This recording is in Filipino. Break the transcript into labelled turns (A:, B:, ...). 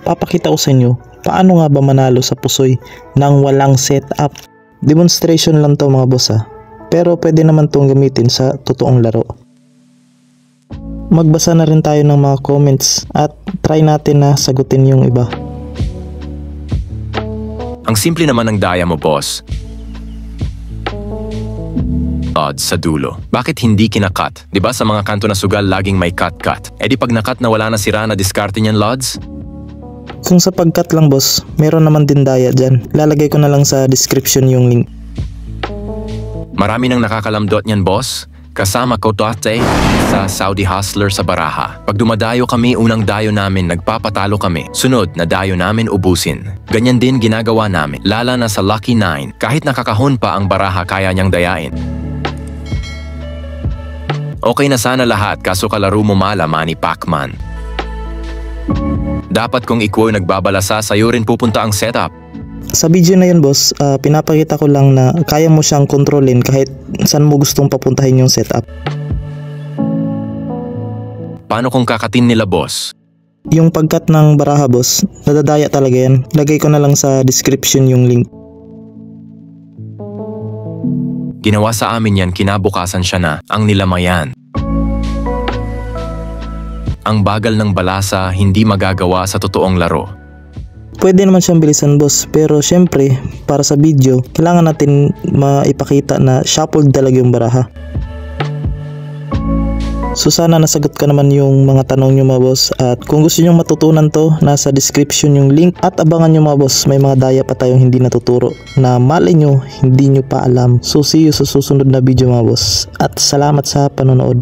A: papakita ko sa inyo paano nga ba manalo sa pusoy nang walang setup. Demonstration lang to mga boss pero pwede naman tong gamitin sa totoong laro. Magbasa na rin tayo ng mga comments at try natin na sagutin yung iba.
B: Ang simple naman ng daya mo, boss. Odds sa dulo. Bakit hindi kinakat? Diba sa mga kanto na sugal laging may cut-cut? E di pag nakat na wala na sira na diskarte niyan, Lods?
A: Kung sa pag-cut lang boss, meron naman din daya dyan. Lalagay ko na lang sa description yung link.
B: Marami nang nakakalamdot niyan, boss. Kasama ko dati sa Saudi Hustler sa Baraha. Pag dumadayo kami, unang dayo namin, nagpapatalo kami. Sunod na dayo namin ubusin. Ganyan din ginagawa namin. Lala na sa Lucky 9. Kahit nakakahon pa ang Baraha, kaya niyang dayain. Okay na sana lahat kaso kalaro mo mala Manny Pacman. Dapat kung ikaw nagbabalasa, sa'yo rin pupunta ang setup.
A: Sa video na yun boss, pinapakita ko lang na kaya mo siyang kontrolin kahit saan mo gustong papuntahin yung setup.
B: Paano kung kakatin nila, boss?
A: Yung pagkat ng Baraha boss, nadadaya talaga yan. Lagay ko na lang sa description yung link.
B: Ginawa sa amin yan, kinabukasan siya na ang nilamayan. Ang bagal ng balasa hindi magagawa sa totoong laro.
A: Pwede naman siyang bilisan boss, pero syempre para sa video, kailangan natin maipakita na shuffled talaga yung Baraha. So sana nasagot ka naman yung mga tanong nyo mga boss, at kung gusto nyo matutunan to, nasa description yung link, at abangan nyo mga boss, may mga daya pa tayong hindi natuturo na malay nyo hindi nyo pa alam. So see you sa susunod na video mga boss, at salamat sa panonood.